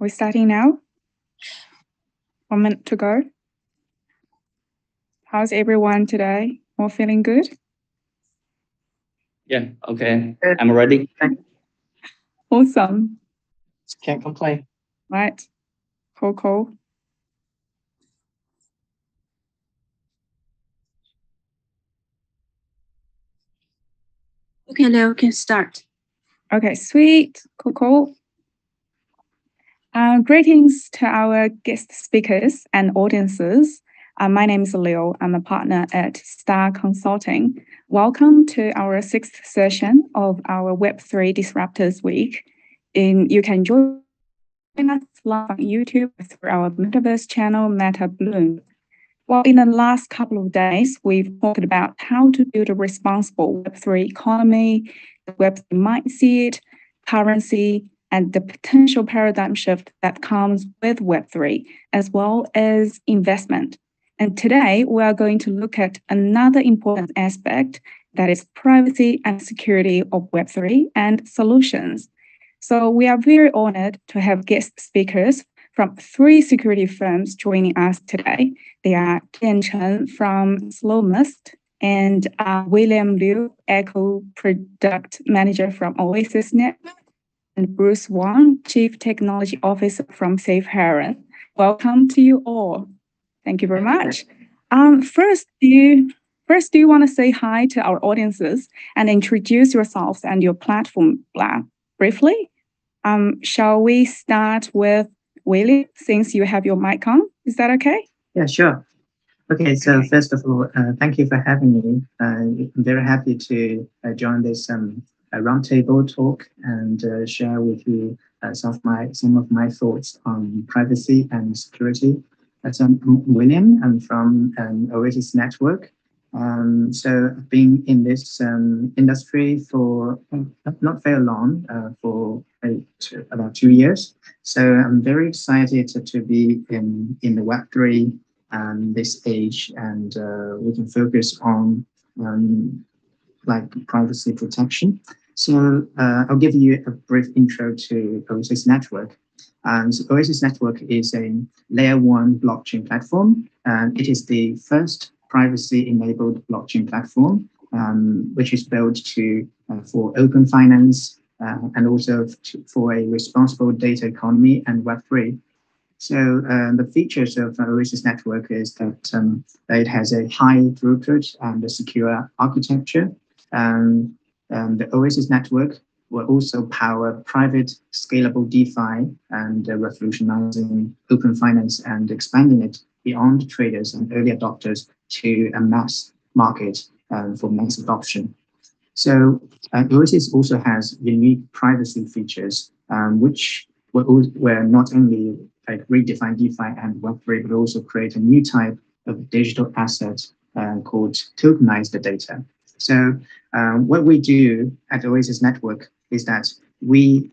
We're starting now. 1 minute to go. How's everyone today? All feeling good? Yeah, okay. I'm ready. Awesome. Can't complain. Right. Cool. Okay, now we can start. Okay, sweet. Cool. Greetings to our guest speakers and audiences. My name is Liu. I'm a partner at Star Consulting. Welcome to our 6th session of our Web3 Disruptors Week. You can join us live on YouTube through our Metaverse channel, Meta Bloom. Well, in the last couple of days, we've talked about how to build a responsible Web3 economy, the Web3 mindset, currency, and the potential paradigm shift that comes with Web3, as well as investment. And today, we are going to look at another important aspect, that is privacy and security of Web3 and solutions. So we are very honored to have guest speakers from 3 security firms joining us today. They are Tian Chen from Slowmist and William Liu, Echo Product Manager from Oasis Network, and Bruce Wang, Chief Technology Officer from Safe Heron. Welcome to you all. Thank you very much. First, do you want to say hi to our audiences and introduce yourselves and your platform briefly? Shall we start with William, since you have your mic on? Is that okay? Yeah, sure. Okay, so first of all, thank you for having me. I'm very happy to join this roundtable talk and share with you some of my thoughts on privacy and security. So I'm William. I'm from Oasis Network. So I've been in this industry for not very long, for about 2 years. So I'm very excited to be in the Web3 this age, and we can focus on like privacy protection. So I'll give you a brief intro to Oasis Network. And Oasis Network is a layer 1 blockchain platform, and it is the first privacy-enabled blockchain platform, which is built for open finance and also for a responsible data economy and Web3. So the features of Oasis Network is that it has a high throughput and a secure architecture. The Oasis Network will also power private scalable DeFi and revolutionizing open finance and expanding it beyond traders and early adopters to a mass market for mass adoption. So Oasis also has unique privacy features, which were not only like redefine DeFi and Web3, but also create a new type of digital asset called tokenized data. So what we do at Oasis Network is that we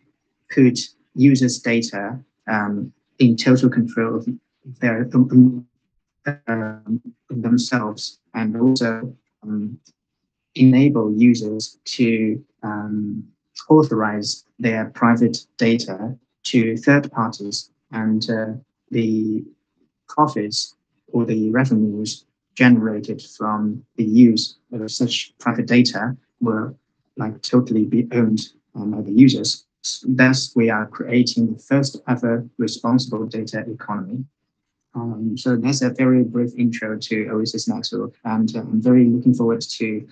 put users' data in total control of their themselves, and also enable users to authorize their private data to third parties, and the profits or the revenues generated from the use of such private data will like totally be owned by the users. Thus, we are creating the first ever responsible data economy. So that's a very brief intro to Oasis Network, and I'm very looking forward to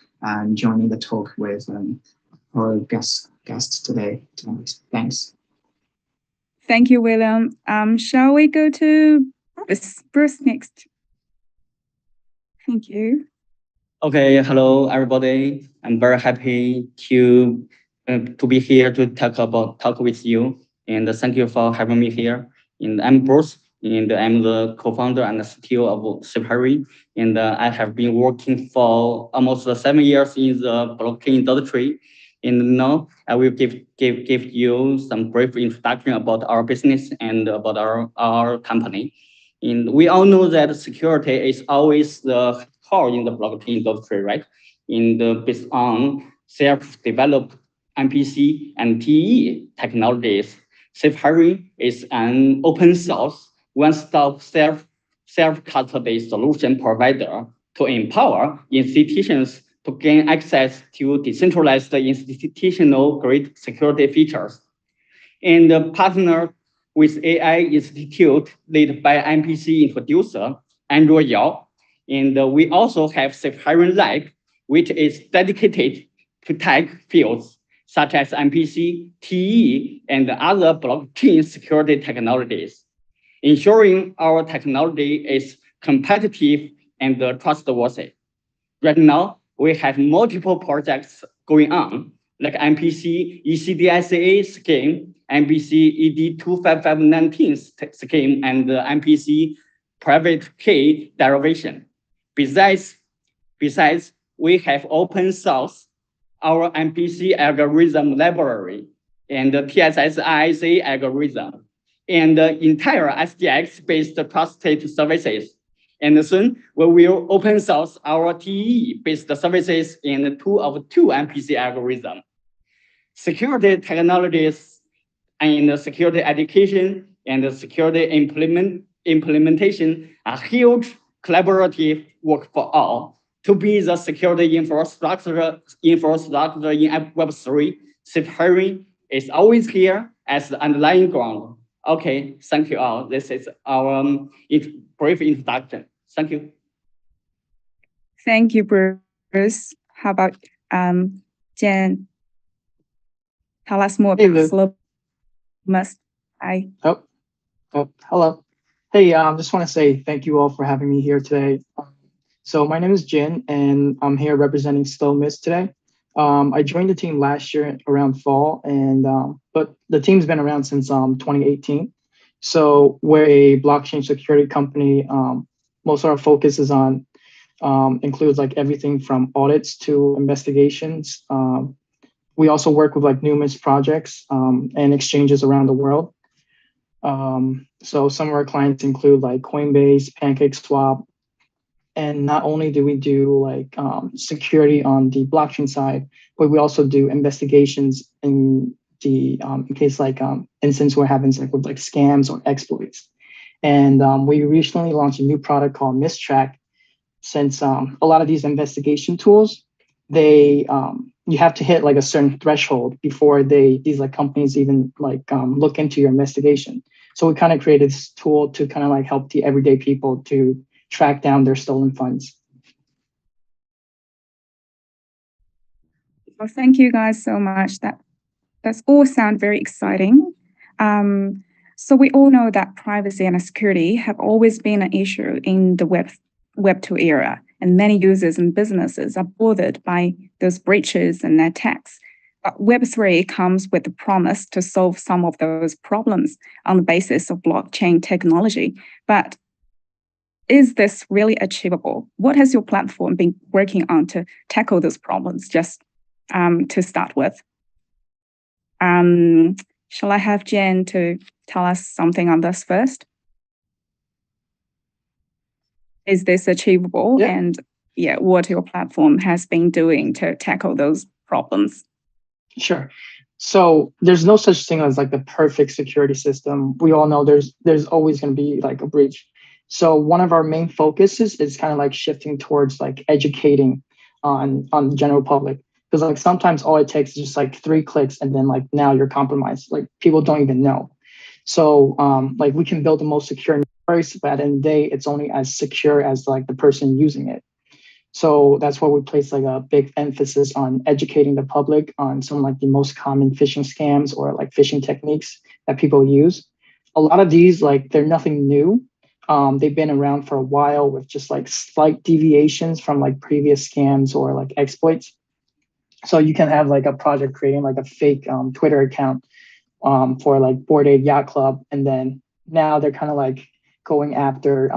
joining the talk with our guests today. Thanks. Thank you, William. Shall we go to Bruce next? Thank you. Okay, hello everybody. I'm very happy to be here to talk with you, and thank you for having me here. And I'm Bruce, and I'm the co-founder and the CTO of Cybersecurity, and I have been working for almost 7 years in the blockchain industry. And now I will give you some brief introduction about our business and about our company. And we all know that security is always the core in the blockchain industry, right? Based on self-developed MPC and TE technologies, Safe Hiring is an open source, one-stop self-custody solution provider to empower institutions to gain access to decentralized institutional-grade security features. And partner with AI Institute led by MPC introducer Andrew Yao. And we also have Safe Hiring Lab, which is dedicated to tech fields such as MPC, TE, and other blockchain security technologies, ensuring our technology is competitive and trustworthy. Right now, we have multiple projects going on, like MPC ECDSA scheme, MPC ED 25519 scheme, and the MPC private key derivation. Besides, we have open source our MPC algorithm library and the TSS-ISA algorithm and the entire SDX-based trusted services. And soon we will open source our TE-based services in 2 of 2 MPC algorithms. Security technologies and security education and security implementation are huge collaborative work for all. To be the security infrastructure in Web3, Safe Hiring is always here as the underlying ground. Okay, thank you all. This is our brief introduction. Thank you. Thank you, Bruce. How about Jen? Tell us more about Slow. Hi. Hello. Hey, I just want to say thank you all for having me here today. So my name is Jin, and I'm here representing Slow today. I joined the team last year around fall, and but the team's been around since 2018. So we're a blockchain security company. Most of our focus is on includes like everything from audits to investigations. We also work with like numerous projects and exchanges around the world. So some of our clients include like Coinbase, PancakeSwap, and not only do we do like security on the blockchain side, but we also do investigations in the in case like instance we're having like with like scams or exploits. And we recently launched a new product called Mistrack. Since a lot of these investigation tools, they you have to hit like a certain threshold before these like companies even like look into your investigation. So we kind of created this tool to kind of like help the everyday people to track down their stolen funds. Well, thank you guys so much. That's all sound very exciting. So we all know that privacy and security have always been an issue in the Web 2 era, and many users and businesses are bothered by those breaches and attacks. But Web 3 comes with the promise to solve some of those problems on the basis of blockchain technology. But is this really achievable? What has your platform been working on to tackle those problems, just to start with? Shall I have Jen to tell us something on this first? Is this achievable? Yeah. And what your platform has been doing to tackle those problems? Sure. So there's no such thing as like the perfect security system. We all know there's always going to be like a breach. So one of our main focuses is kind of like shifting towards like educating on the general public. Because like sometimes all it takes is just like 3 clicks and then like now you're compromised. Like people don't even know. So like we can build the most secure networks, but at the end of the day, it's only as secure as like the person using it. So that's why we place like a big emphasis on educating the public on some like the most common phishing scams or like phishing techniques that people use. A lot of these, like they're nothing new. They've been around for a while with just like slight deviations from like previous scams or like exploits. So you can have like a project creating like a fake Twitter account for like Bored Ape Yacht Club. And then now they're kind of like going after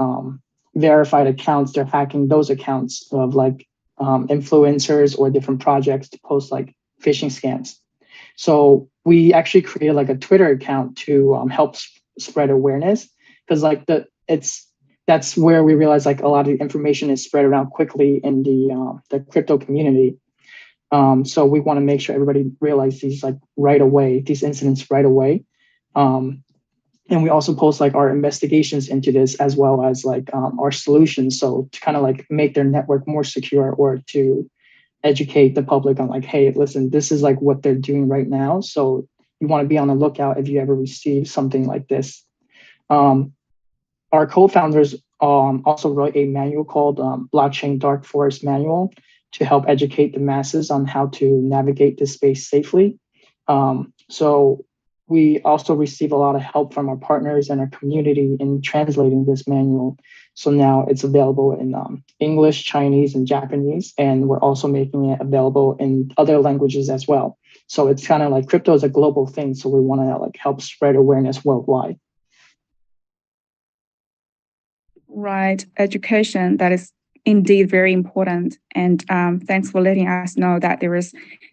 verified accounts. They're hacking those accounts of like influencers or different projects to post like phishing scams. So we actually created like a Twitter account to help spread awareness, because like that's where we realize like a lot of the information is spread around quickly in the crypto community. So we want to make sure everybody realizes these like right away, these incidents right away. And we also post like our investigations into this as well as like our solutions. So to kind of like make their network more secure or to educate the public on like, hey, listen, this is like what they're doing right now. So you want to be on the lookout if you ever receive something like this. Our co-founders also wrote a manual called Blockchain Dark Forest Manual to help educate the masses on how to navigate this space safely. So we also receive a lot of help from our partners and our community in translating this manual. So now it's available in English, Chinese, and Japanese, and we're also making it available in other languages as well. So it's kind of like crypto is a global thing. So we want to like help spread awareness worldwide. Right, education, that is indeed very important. And thanks for letting us know that there is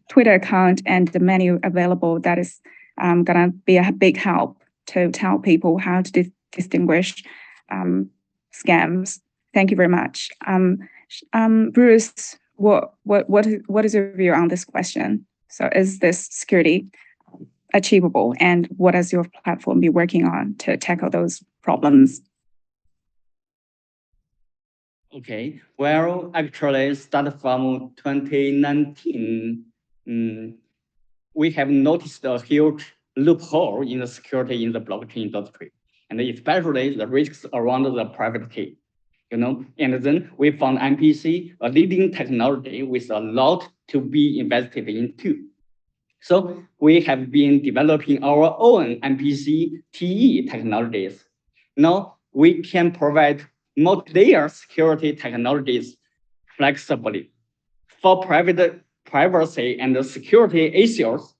Twitter account and the menu available that is gonna be a big help to tell people how to distinguish scams. Thank you very much. Bruce, what is your view on this question? So is this security achievable, and what does your platform be working on to tackle those problems? Okay, well, actually, started from 2019, we have noticed a huge loophole in the security in the blockchain industry, and especially the risks around the private key. And then we found MPC, a leading technology with a lot to be invested into. So we have been developing our own MPC TE technologies. Now we can provide multi-layer security technologies flexibly. For privacy and security issues,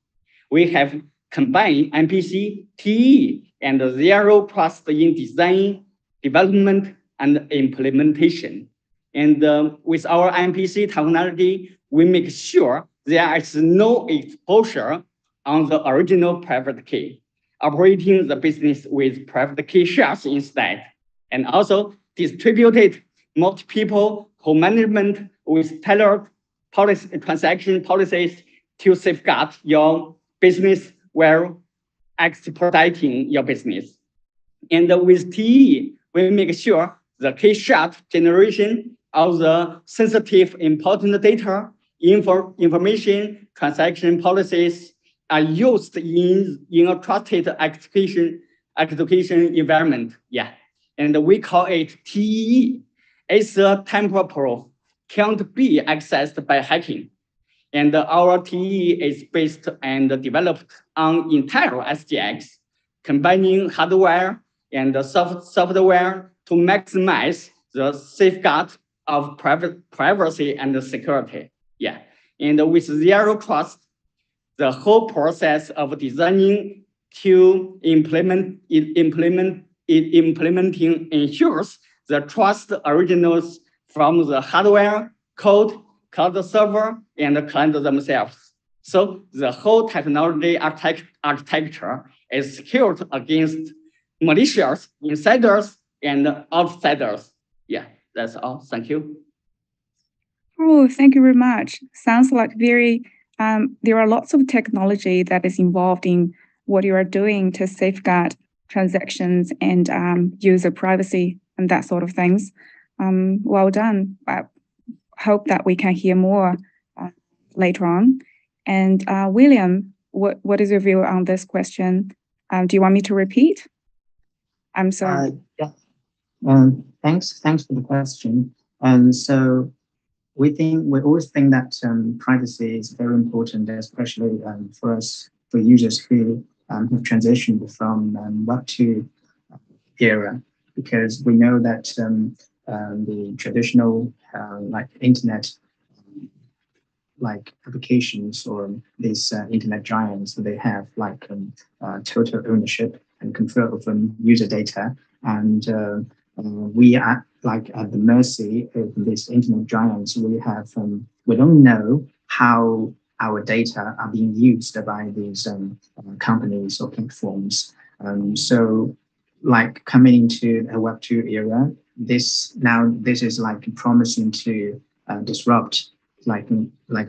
we have combined MPC, TE, and zero trust in design, development, and implementation. And with our MPC technology, we make sure there is no exposure on the original private key, operating the business with private key shares instead, and also distributed multi-people co-management with tailored transaction policies to safeguard your business while expediting your business. And with TE, we make sure the key shard generation of the sensitive important data, information, transaction policies are used in a trusted execution environment. Yeah. And we call it TE. It's a tamper-proof, can't be accessed by hacking. And our TE is based and developed on Intel SGX, combining hardware and software to maximize the safeguard of privacy and security. Yeah, and with zero trust, the whole process of designing to implementing ensures the trust originals from the hardware, code server, and the client themselves. So the whole technology architecture is secured against malicious insiders and outsiders. Yeah, that's all. Thank you. Oh, thank you very much. Sounds like there are lots of technology that is involved in what you are doing to safeguard transactions and user privacy and that sort of things. Well done. I hope that we can hear more later on. And William, what is your view on this question? Do you want me to repeat? I'm sorry. Yeah. Thanks for the question. So we always think that privacy is very important, especially for us, for users who have transitioned from Web 2 era, because we know that the traditional like internet like applications or these internet giants, they have like total ownership and control over user data, and we are like at the mercy of these internet giants. We don't know how our data are being used by these companies or platforms. So like coming into a Web 2 era, this is like promising to disrupt like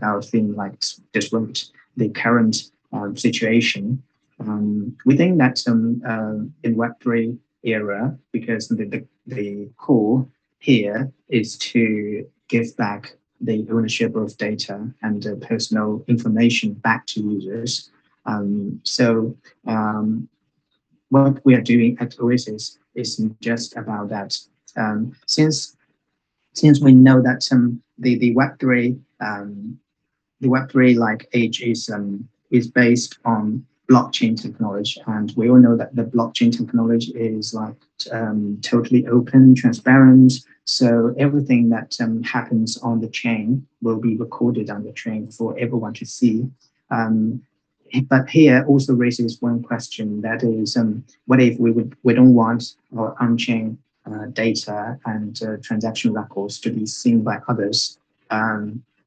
our theme, like disrupt the current situation. we think that in Web3 era, because the core here is to give back the ownership of data and personal information back to users. What we are doing at Oasis is just about that. Since we know that the Web3 like age is based on blockchain technology, and we all know that the blockchain technology is like totally open, transparent. So everything that happens on the chain will be recorded on the chain for everyone to see. But here also raises one question, that is, what if we don't want our on-chain data and transaction records to be seen by others?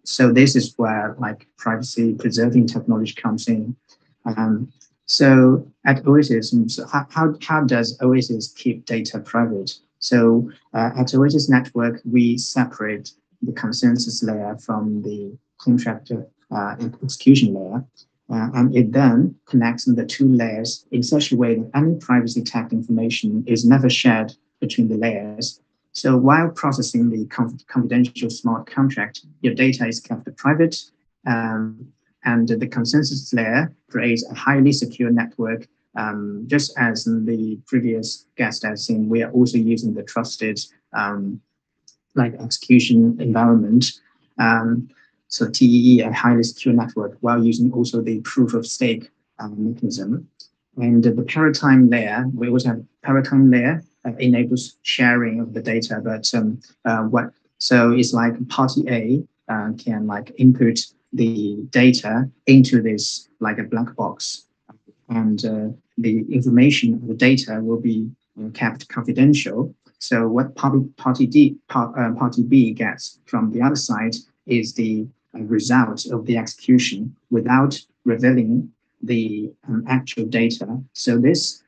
So this is where like privacy preserving technology comes in. So at Oasis, so how does Oasis keep data private? So at Oasis Network, we separate the consensus layer from the contract execution layer. And it then connects the two layers in such a way that any privacy tagged information is never shared between the layers. So while processing the confidential smart contract, your data is kept private, and the consensus layer creates a highly secure network. Just as the previous guest has seen, we are also using the trusted like execution environment. So TEE, a highly secure network, while using also the proof of stake mechanism. And the paradigm layer, we also have paradigm layer enables sharing of the data, but so it's like party A can like input the data into this like a black box, and the information of the data will be kept confidential. So what party B gets from the other side is the result of the execution without revealing the actual data. So this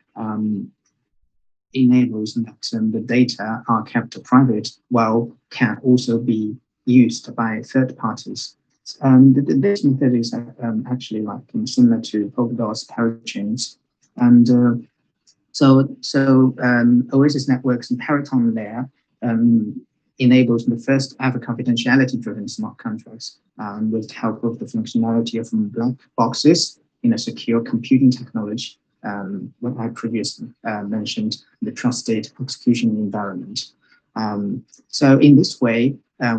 enables that the data are kept private while can also be used by third parties. This method is actually like similar to Polkadot's parachains. And Oasis Network's paradigm layer enables the first ever confidentiality-driven smart contracts with the help of the functionality of black boxes in a secure computing technology. What I previously mentioned, the trusted execution environment. So in this way,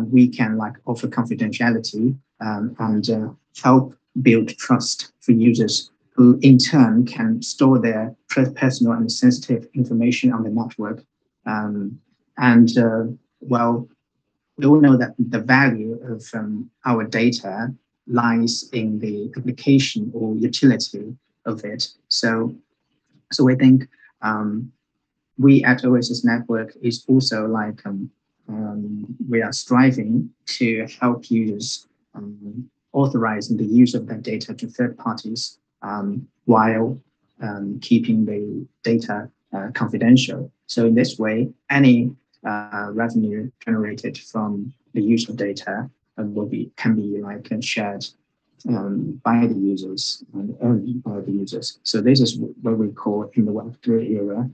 we can like offer confidentiality and help build trust for users, who in turn can store their personal and sensitive information on the network. Well, we all know that the value of our data lies in the application or utility of it. So I think we at Oasis Network is also like we are striving to help users authorize the use of that data to third parties while keeping the data confidential. So in this way, any revenue generated from the use of data can be like shared by the users and earned by the users. So this is what we call in the Web3 era,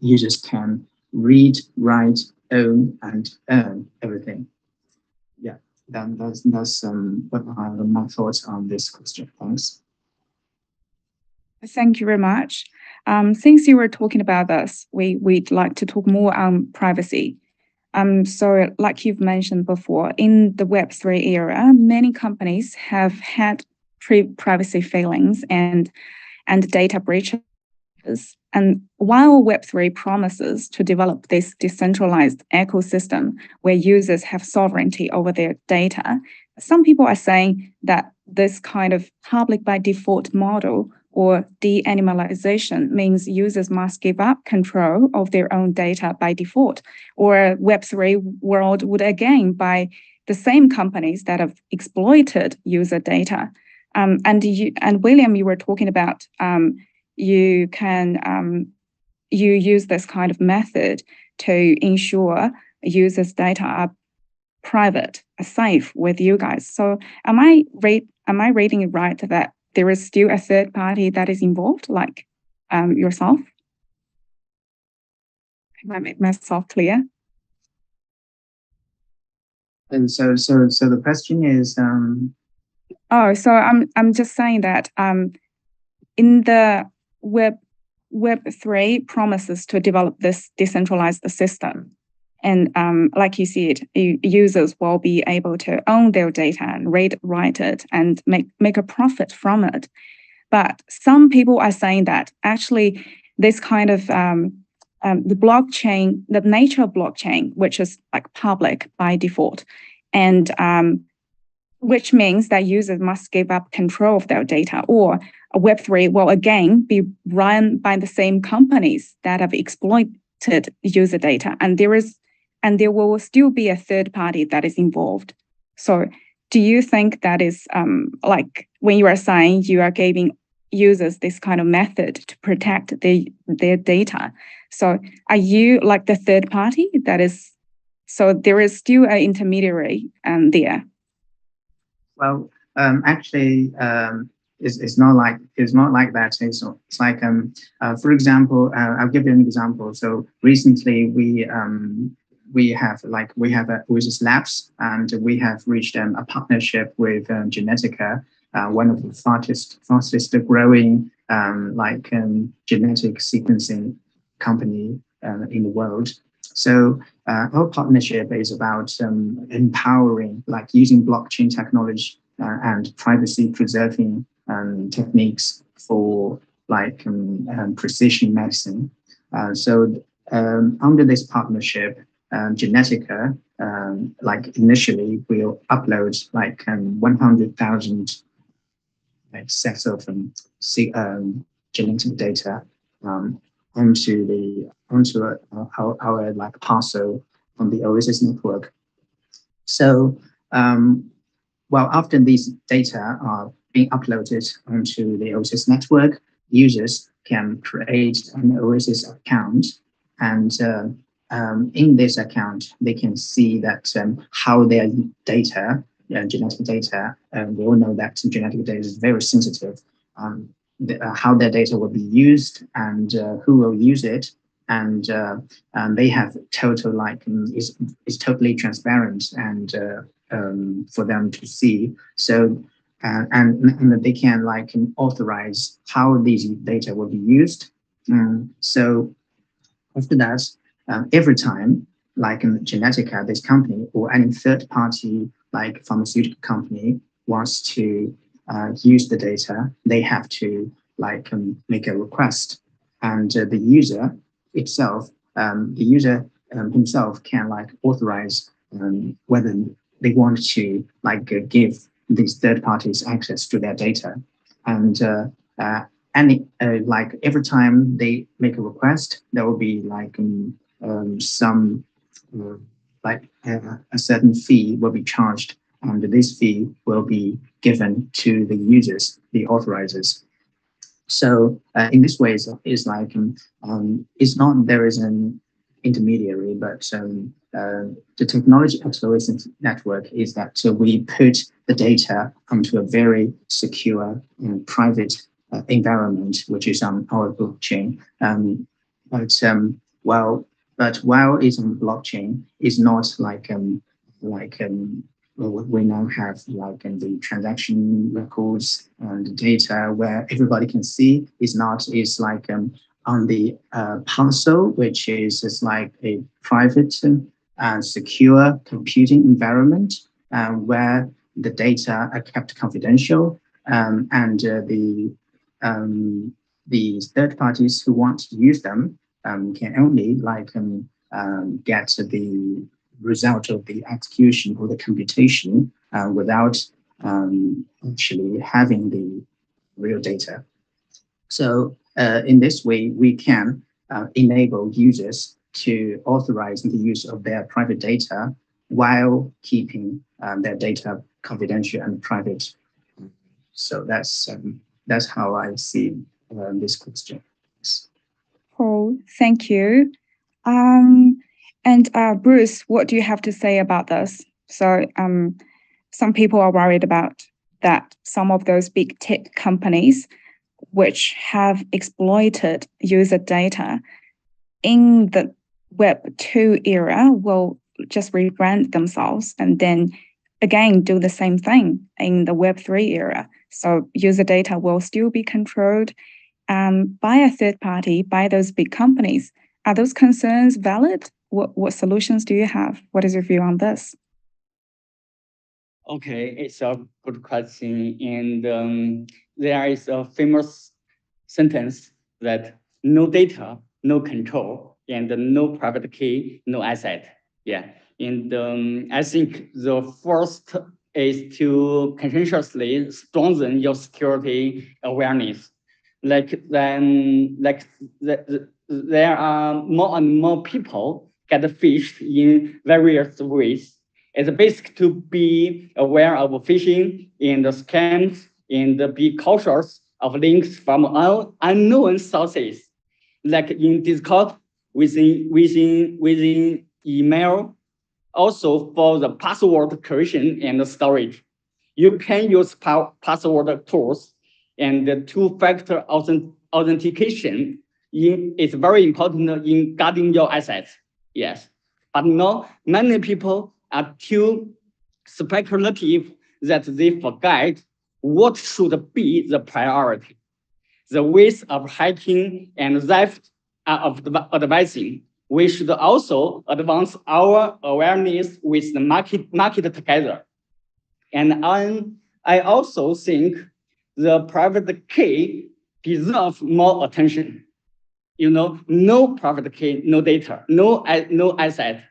users can read, write, own, and earn everything. Yeah, that's what are my thoughts on this question. Thanks. Thank you very much. Since you were talking about this, we'd like to talk more on privacy. So like you've mentioned before, in the Web3 era, many companies have had privacy failings and data breaches. And while Web3 promises to develop this decentralized ecosystem where users have sovereignty over their data, some people are saying that this kind of public by default model or de-animalization means users must give up control of their own data by default, or Web3 world would again buy the same companies that have exploited user data. And William, you were talking about you use this kind of method to ensure users' data are private, safe with you guys. So am I reading it right that there is still a third party that is involved, like yourself? Can I make myself clear? And so the question is, so I'm just saying that in the Web3 promises to develop this decentralized system. And like you said, users will be able to own their data and read, write it, and make a profit from it. But some people are saying that actually this kind of the blockchain, the nature of blockchain, which is like public by default, and which means that users must give up control of their data, or Web3 will again be run by the same companies that have exploited user data, and there will still be a third party that is involved. So do you think that is like when you are saying you are giving users this kind of method to protect their data? So are you like the third party that is, so there is still an intermediary there? Well, actually, it's not like that. It's like, for example, I'll give you an example. So recently, we have Oasis Labs, and we have reached a partnership with Genetica, one of the fastest growing genetic sequencing company in the world. So our partnership is about empowering, like using blockchain technology and privacy preserving techniques for precision medicine. So under this partnership, Genetica, initially will upload 100,000 sets of genetic data onto our parcel on the Oasis network. So after these data are being uploaded onto the Oasis network, users can create an Oasis account, and in this account they can see that how their data, genetic data, we all know that genetic data is very sensitive. How their data will be used and who will use it, and they have total is totally transparent and for them to see. So and they can authorize how these data will be used. So after that, every time Genetica, this company, or any third party pharmaceutical company wants to use the data, they have to make a request, and the user itself, himself can authorize whether they want to give these third parties access to their data. And every time they make a request, there will be some a certain fee will be charged, and this fee will be given to the users, the authorizers. So in this way, it's not there is an intermediary, but the technology acceleration network is that we put the data onto a very secure and private environment, which is on our blockchain. But while it's on blockchain, it's not we now have the transaction records and the data where everybody can see. Is on the parcel, which is just a private and secure computing environment where the data are kept confidential, and the third parties who want to use them can only get the result of the execution or the computation without actually having the real data. So in this way, we can enable users to authorize the use of their private data while keeping their data confidential and private. So that's how I see this question. Oh, thank you. And Bruce, what do you have to say about this? So some people are worried about that some of those big tech companies which have exploited user data in the Web 2 era will just rebrand themselves and then again do the same thing in the Web 3 era. So user data will still be controlled by a third party, by those big companies. Are those concerns valid? What solutions do you have? What is your view on this? Okay, it's a good question. And there is a famous sentence that no data, no control, and no private key, no asset. Yeah. And I think the first is to continuously strengthen your security awareness. There are more and more people get fished in various ways. It's basic to be aware of phishing and scams and be cautious of links from unknown sources, like in Discord, within email, also for the password creation and storage. You can use password tools and the two-factor authentication is very important in guarding your assets. Yes, but now many people are too speculative that they forget what should be the priority. The ways of hacking and theft are advancing. We should also advance our awareness with the market together. And I also think the private key deserves more attention. You know, no private key, no data, no asset.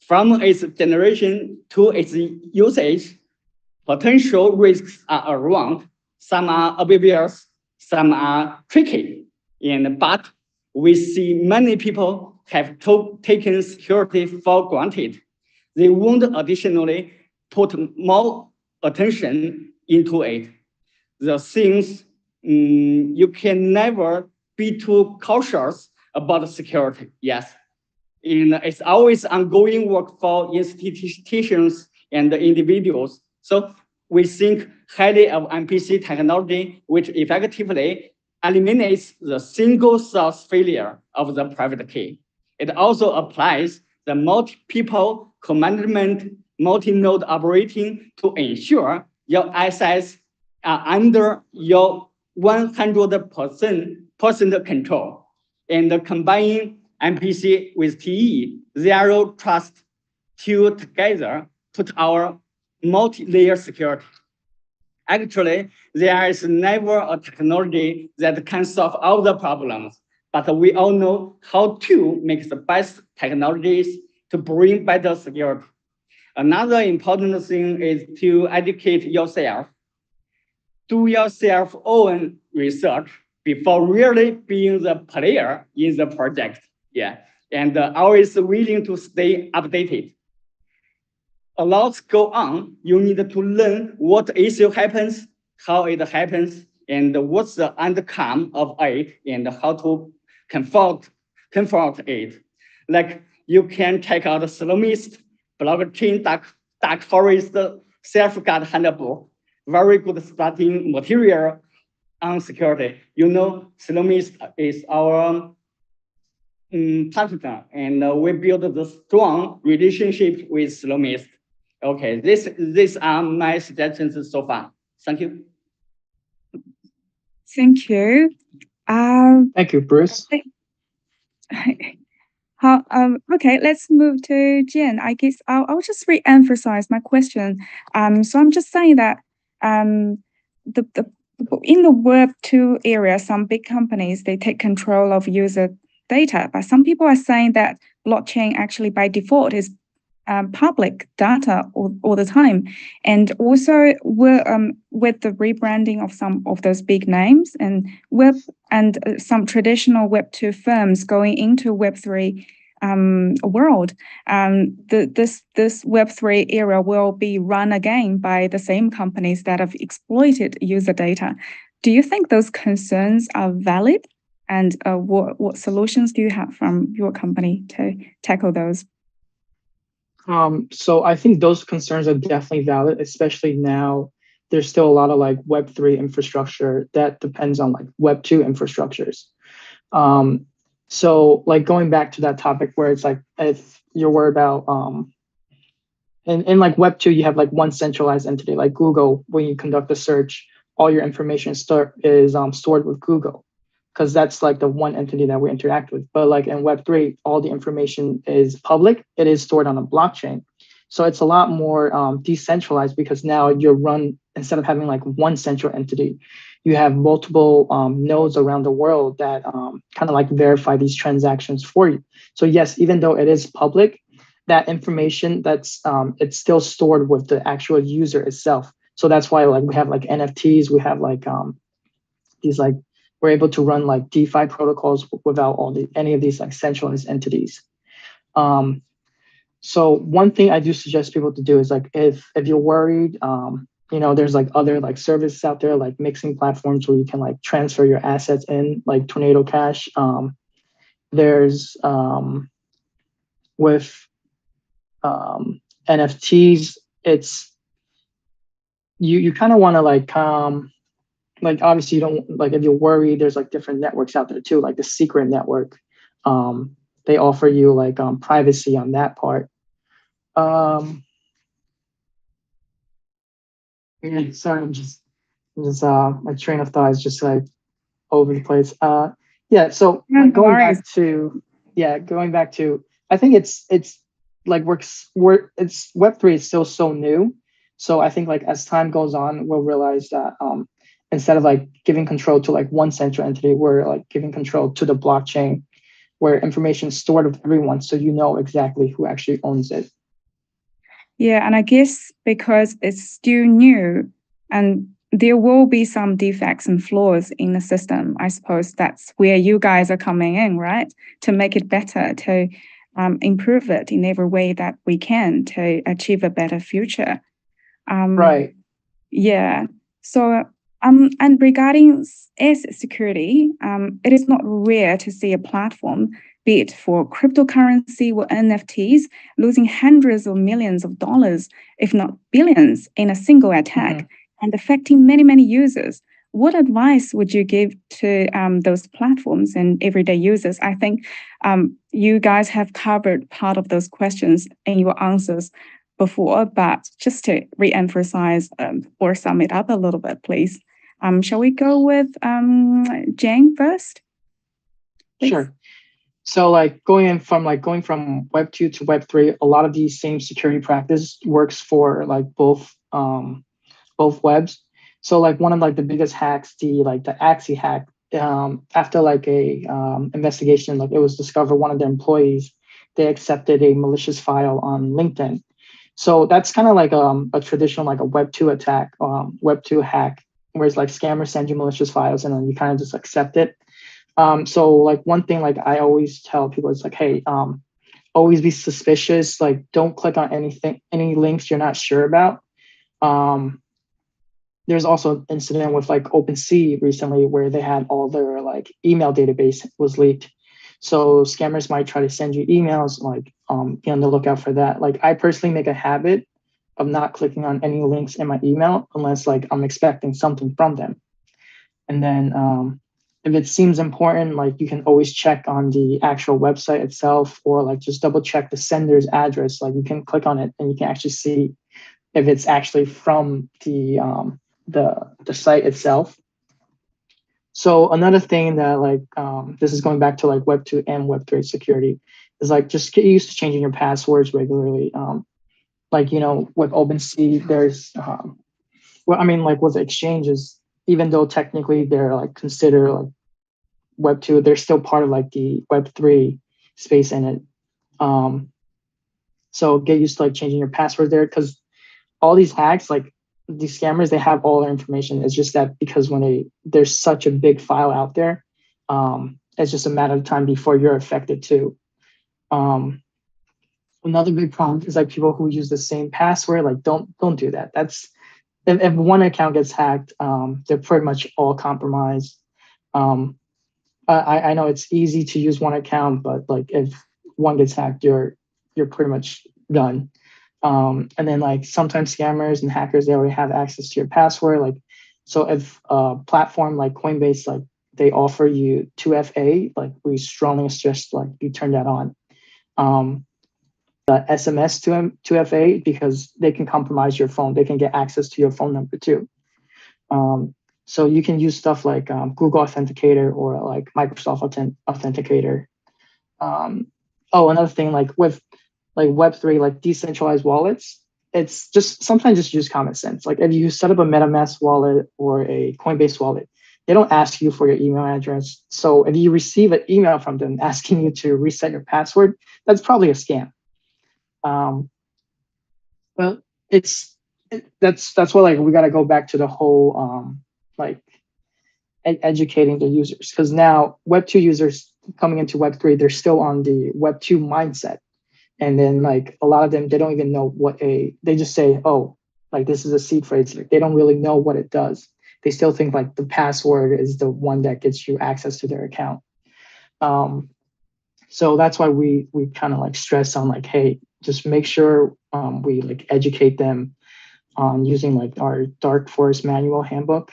From its generation to its usage, potential risks are around. Some are obvious, some are tricky. But we see many people have taken security for granted. They won't additionally put more attention into it. The things you can never be too cautious about security. Yes, and it's always ongoing work for institutions and individuals. So we think highly of MPC technology, which effectively eliminates the single source failure of the private key. It also applies the multi-people commandment, multi-node operating to ensure your assets are under your 100% control. And combining MPC with TE, zero trust, two together put our multi-layer security. Actually, there is never a technology that can solve all the problems, but we all know how to make the best technologies to bring better security. Another important thing is to educate yourself. Do yourself own research before really being the player in the project. Yeah, and always willing to stay updated. A lot go on. You need to learn what issue happens, how it happens, and what's the outcome of it, and how to confront it. Like you can check out Slowmist, blockchain dark forest, safeguard handbook, very good starting material on security. You know, Slowmist is our partner, and we build the strong relationship with Slowmist. Okay, these are my suggestions so far. Thank you. Thank you. Thank you, Bruce. Okay, let's move to Jen. I guess I'll just re-emphasize my question. So I'm just saying that the in the Web 2 area, some big companies, they take control of user data, but some people are saying that blockchain actually by default is public data all the time. And also with the rebranding of some of those big names and some traditional Web 2 firms going into Web 3 world, this Web 3 era will be run again by the same companies that have exploited user data. Do you think those concerns are valid? And what solutions do you have from your company to tackle those? So I think those concerns are definitely valid, especially now there's still a lot of like Web3 infrastructure that depends on like Web2 infrastructures. So like going back to that topic where it's like if you're worried about in like Web2, you have like one centralized entity like Google. When you conduct a search, all your information is stored with Google, because that's like the one entity that we interact with. But like in Web3, all the information is public. It is stored on a blockchain. So it's a lot more decentralized, because now you're run, instead of having like one central entity, you have multiple nodes around the world that kind of like verify these transactions for you. So yes, even though it is public, that information that's it's still stored with the actual user itself. So that's why like we have like NFTs, we have like these like, we're able to run like DeFi protocols without any of these like centralized entities. So one thing I do suggest people to do is like if you're worried, there's like other like services out there like mixing platforms where you can like transfer your assets in like Tornado Cash. There's with NFTs, it's you kind of want to like obviously you don't like, if you're worried, there's like different networks out there too, like the secret network. They offer you like privacy on that part. Yeah, sorry, I'm just my train of thought is just like over the place. Yeah, so No like, going worries. back to I think it's like it's Web3 is still so new. So I think like as time goes on, we'll realize that instead of like giving control to like one central entity, we're like giving control to the blockchain, where information is stored with everyone, so you know exactly who actually owns it. Yeah, and I guess because it's still new and there will be some defects and flaws in the system, I suppose that's where you guys are coming in, right? To make it better, to improve it in every way that we can to achieve a better future. Right. Yeah. So, and regarding asset security, it is not rare to see a platform, be it for cryptocurrency or NFTs, losing hundreds of millions of dollars, if not billions, in a single attack and affecting many, many users. What advice would you give to those platforms and everyday users? I think you guys have covered part of those questions in your answers before, but just to re-emphasize or sum it up a little bit, please. Shall we go with Jane first? Please. Sure. So like going from Web2 to Web3, a lot of these same security practice works for like both webs. So like one of like the biggest hacks, the Axie hack, after like a investigation, like it was discovered one of their employees, they accepted a malicious file on LinkedIn. So that's kind of like a traditional like a Web2 attack, Web2 hack, where it's like scammers send you malicious files and then you kind of just accept it. So like one thing like I always tell people is like, hey, always be suspicious. Like don't click on any links you're not sure about. There's also an incident with like OpenSea recently where they had all their like email database was leaked. So scammers might try to send you emails, like be on the lookout for that. Like I personally make a habit of not clicking on any links in my email unless like I'm expecting something from them. And then if it seems important, like you can always check on the actual website itself, or like just double check the sender's address. Like you can click on it and you can actually see if it's actually from the site itself. So another thing that like this is going back to like Web2 and Web3 security is like just get used to changing your passwords regularly. Like with OpenSea, there's like with exchanges, even though technically they're like considered like Web2, they're still part of like the Web3 space in it. So get used to like changing your password there, because all these hacks, like these scammers, they have all their information. It's just that because when there's such a big file out there, it's just a matter of time before you're affected too. Another big problem is like people who use the same password. Like don't do that. That's if one account gets hacked, they're pretty much all compromised. I know it's easy to use one account, but like if one gets hacked, you're pretty much done. And then like sometimes scammers and hackers, they already have access to your password. Like, so if a platform like Coinbase, like they offer you 2FA, like we strongly suggest like you turn that on. The SMS 2FA, because they can compromise your phone. They can get access to your phone number too. So you can use stuff like Google Authenticator or like Microsoft Authenticator. Another thing, like with like Web3, like decentralized wallets, it's just sometimes just use common sense. Like if you set up a MetaMask wallet or a Coinbase wallet, they don't ask you for your email address. So if you receive an email from them asking you to reset your password, that's probably a scam. But that's why like we got to go back to the whole like educating the users, because now Web2 users coming into Web3, they're still on the Web2 mindset. And then like a lot of them, they don't even know they just say, oh, like this is a seed phrase. Like, they don't really know what it does. They still think like the password is the one that gets you access to their account. So that's why we kind of like stress on like, hey, just make sure we like educate them on using like our Dark Forest manual handbook.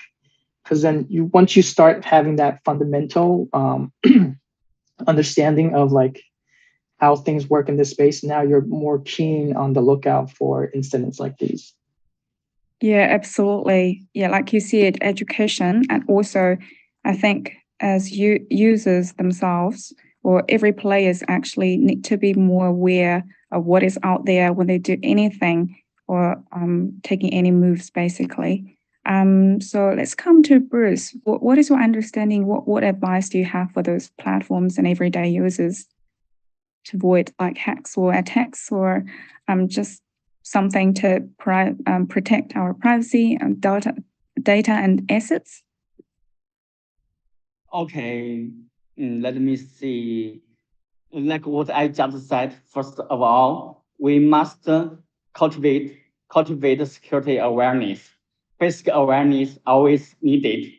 Because then once you start having that fundamental understanding of like how things work in this space, now you're more keen on the lookout for incidents like these. Yeah, absolutely. Yeah, like you said, education, and also I think as users themselves, or every players actually need to be more aware of what is out there when they do anything or taking any moves, basically. So let's come to Bruce. What is your understanding? What advice do you have for those platforms and everyday users to avoid like hacks or attacks, or just something to protect our privacy and data and assets? Okay, let me see. Like what I just said, first of all, we must cultivate security awareness. Basic awareness always needed,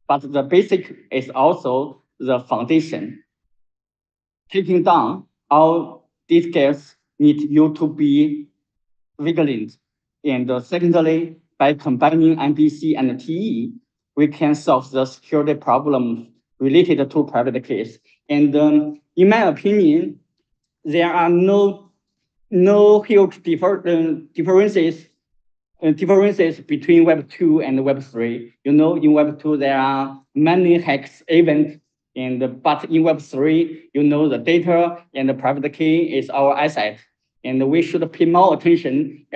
but the basic is also the foundation. Taking down all these skills need you to be vigilant. And secondly, by combining MPC and TE, we can solve the security problems related to private keys. And in my opinion, there are no huge differences between Web 2 and Web 3. You know, in Web 2, there are many hacks events, but in Web 3, you know, the data and the private key is our asset. And we should pay more attention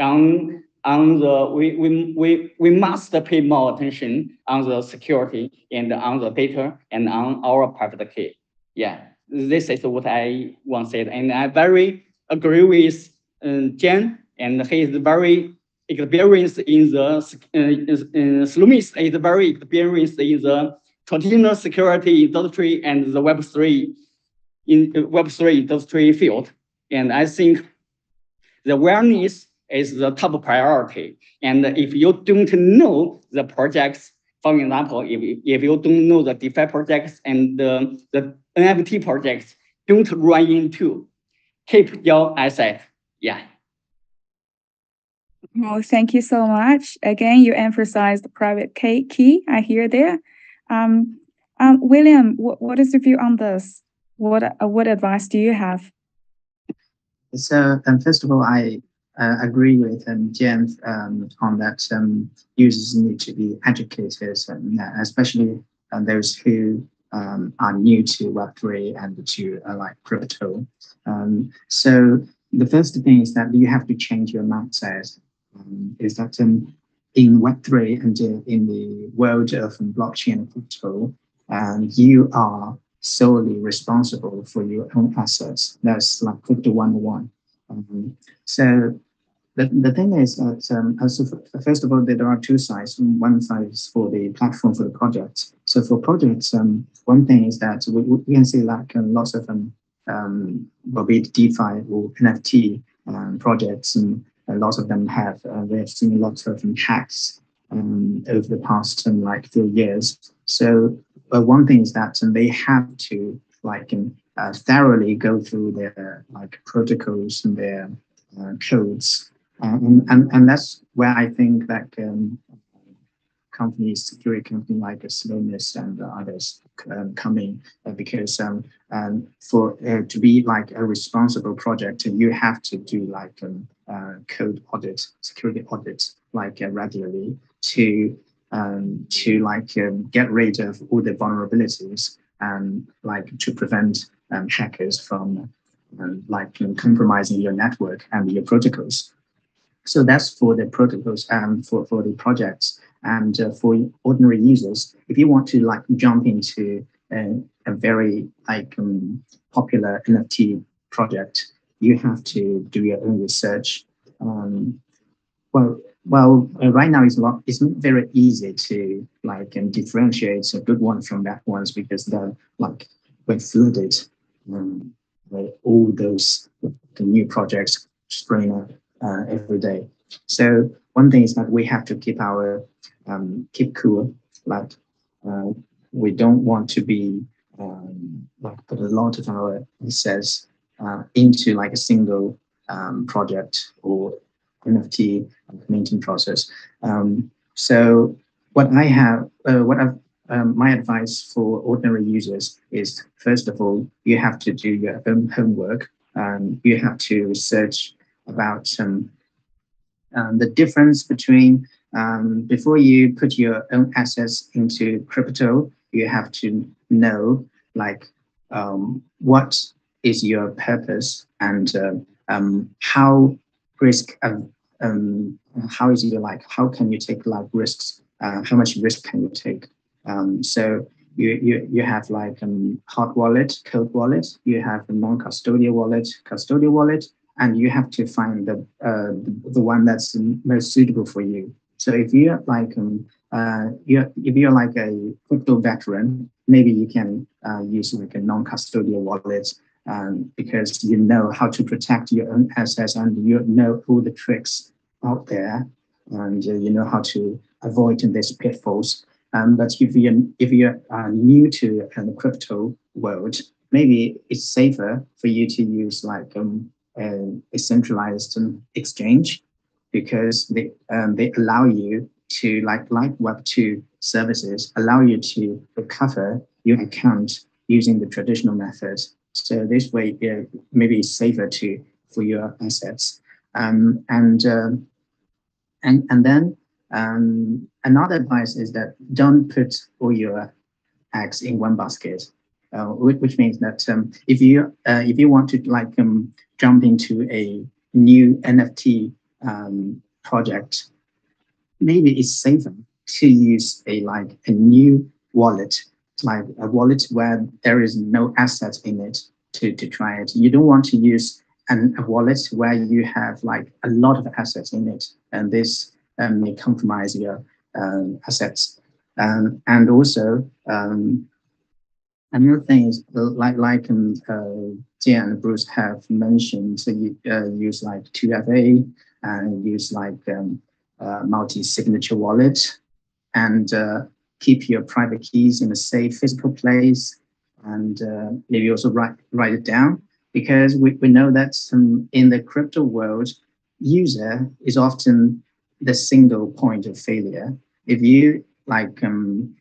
we must pay more attention on the security and on the data and on our private key. Yeah, this is what I want to say. And I very agree with Jen, and he is very experienced in the Slumis is very experienced in the traditional security industry and the Web3 industry field. And I think the awareness is the top priority. And if you don't know the projects, for example, if you don't know the DeFi projects and the NFT projects, don't run into. Keep your asset. Yeah. Well, thank you so much. Again, you emphasized the private key. I hear there. William, what is your view on this? What advice do you have? So, first of all, I agree with Jen on that users need to be educated, especially those who are new to Web3 and to like crypto. So the first thing is that you have to change your mindset. Is that in Web3 and in the world of blockchain and crypto, you are solely responsible for your own assets. That's like crypto 101. So the thing is that first of all, there are two sides. One side is for the platform, for the projects. So for projects, one thing is that we can see like lots of be it DeFi or NFT projects, and lots of them we have seen lots of hacks over the past like few years. So one thing is that they have to like thoroughly go through their like protocols and their codes And that's where I think that companies, security companies like Slowness and others come in, because for to be like a responsible project, you have to do like code audit, security audits like regularly to get rid of all the vulnerabilities and like to prevent hackers from compromising your network and your protocols. So that's for the protocols and for the projects. And for ordinary users, if you want to like jump into a very popular NFT project, you have to do your own research. Right now it's not very easy to differentiate a good one from bad ones, because they're we're flooded with all those the new projects spring up every day. So one thing is that we have to keep our keep cool. We don't want to be put a lot of our assets into like a single project or NFT maintenance process. So my advice for ordinary users is, first of all, you have to do your own homework. You have to research about the difference between before you put your own assets into crypto, you have to know what is your purpose and how risk how is your how can you take risks, how much risk can you take. So you have hot wallet, cold wallet, you have a non-custodial wallet, custodial wallet, and you have to find the one that's most suitable for you. So if you're if you're like a crypto veteran, maybe you can use like a non-custodial wallet, because you know how to protect your own assets and you know all the tricks out there, and you know how to avoid these pitfalls. But if you're new to the crypto world, maybe it's safer for you to use a centralized exchange, because they allow you to like Web2 services allow you to recover your account using the traditional methods. So this way, maybe it's safer for your assets. And then another advice is that don't put all your eggs in one basket, which means that if you want to jump into a new NFT project, maybe it's safer to use a new wallet, like a wallet where there is no assets in it to try it. You don't want to use a wallet where you have a lot of assets in it, and this may compromise your assets. And also another thing is Jian and Bruce have mentioned, so you use 2FA and use multi-signature wallet, and keep your private keys in a safe physical place, and maybe also write it down, because we know that in the crypto world, user is often the single point of failure. If you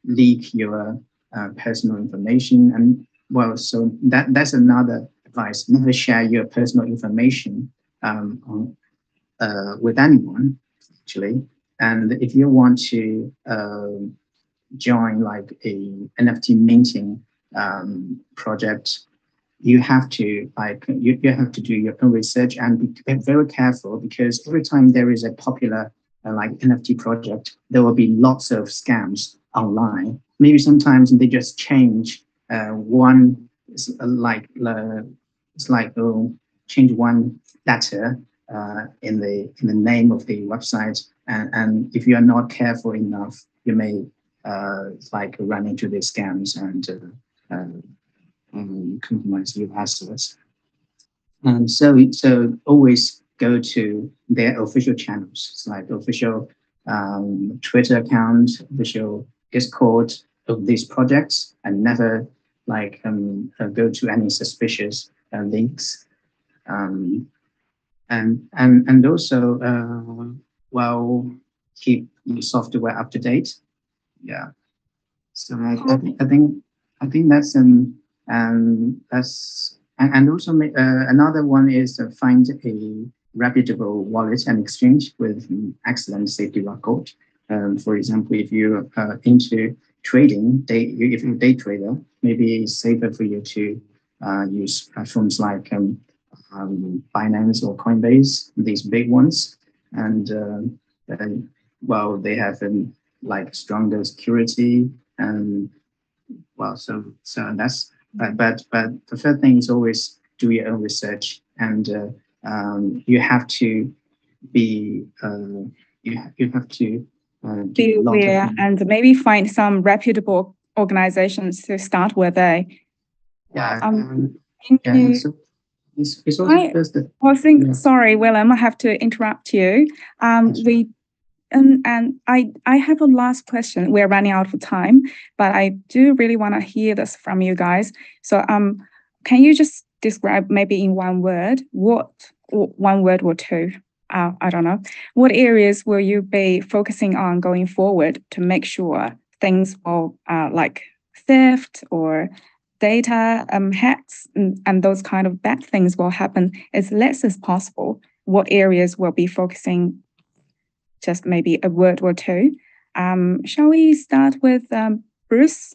leak your personal information, and so that's another advice: never share your personal information with anyone, actually. And if you want to join a NFT minting project, you have to you have to do your own research and be very careful, because every time there is a popular NFT project, there will be lots of scams online. Maybe sometimes they just change one, change one letter in the name of the website, and if you are not careful enough, you may run into these scams and compromise your assets. And so always go to their official channels, like official Twitter account, official Discord of these projects, and never go to any suspicious links. and also well, keep your software up to date. Yeah. So I think that's and also another one is to find a reputable wallet and exchange with excellent safety record. For example, if you're into trading, if you're a day trader, maybe it's safer for you to use platforms like Binance or Coinbase, these big ones, and well, they have like stronger security and well, so that's but the first thing is always do your own research, and you have to be you have to do Be a lot aware of and maybe find some reputable organizations to start with. Thank yeah. you. So it's also just that Sorry, Willem, I have to interrupt you. And I have a last question. We're running out of time, but I do really want to hear this from you guys. So can you just describe maybe in one word, one word or two, I don't know, what areas will you be focusing on going forward to make sure things will like theft or data hacks and those kind of bad things will happen as less as possible? What areas will be focusing? Just maybe a word or two. Shall we start with Bruce?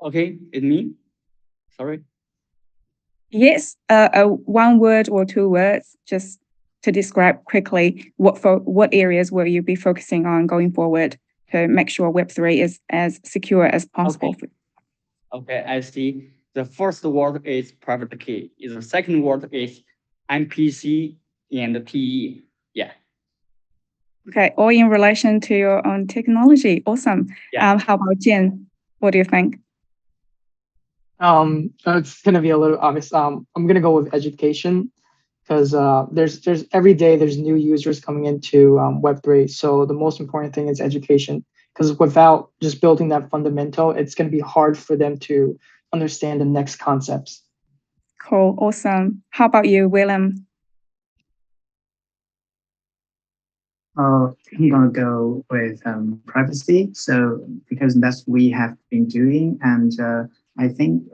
Okay, it's me. Sorry. Yes, one word or two words, just to describe quickly what areas will you be focusing on going forward to make sure Web3 is as secure as possible. Okay, I see. The first word is private key. The second word is MPC and PE. Yeah. Okay, all in relation to your own technology. Awesome. Yeah. How about Jen? What do you think? It's gonna be a little obvious. I'm gonna go with education because there's every day there's new users coming into Web3. So the most important thing is education, because without just building that fundamental, it's gonna be hard for them to understand the next concepts. Cool, awesome. How about you, Willem? I'm gonna go with privacy. So because that's what we have been doing, and I think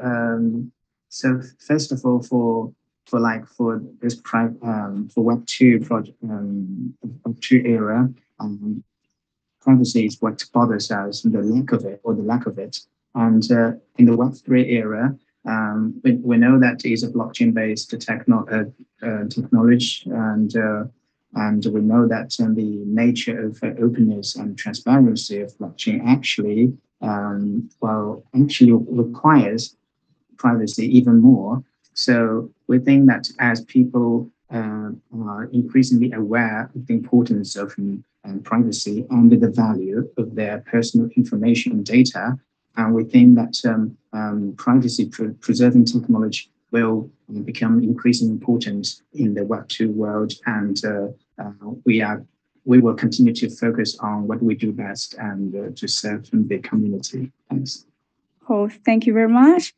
so. First of all, for this for Web2 project, Web2 era, privacy is what bothers us, the lack of it or the lack of it. And in the Web3 era, we know that is a blockchain-based technology, and we know that the nature of openness and transparency of blockchain actually, actually requires privacy even more. So we think that as people are increasingly aware of the importance of privacy and the value of their personal information and data, and we think that privacy preserving technology will become increasingly important in the Web2 world, and we will continue to focus on what we do best and to serve the community. Thanks. Cool. Thank you very much.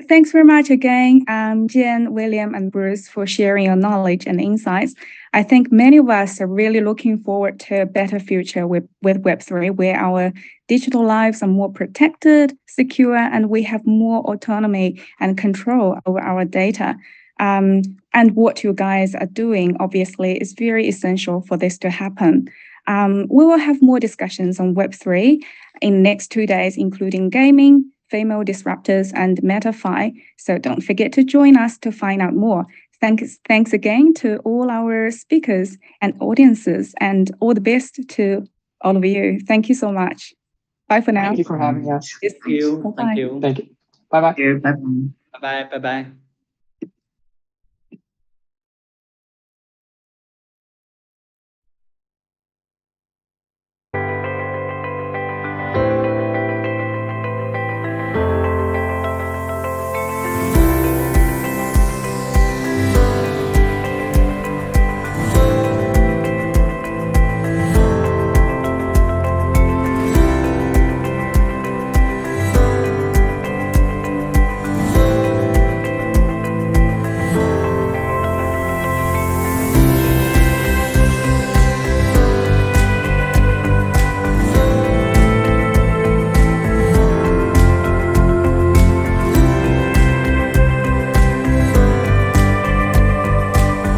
Thanks very much again, Jen, William, and Bruce, for sharing your knowledge and insights. I think many of us are really looking forward to a better future with Web3, where our digital lives are more protected, secure, and we have more autonomy and control over our data. And what you guys are doing, obviously, is very essential for this to happen. We will have more discussions on Web3 in the next 2 days, including gaming, 3.0 Disruptors, and Mon-Fri. So don't forget to join us to find out more. Thanks again to all our speakers and audiences, and all the best to all of you. Thank you so much. Bye for now. Thank you for having us. Thank you. Bye-bye. Thank you. Thank you. Bye-bye. Bye bye. Bye bye. Bye bye.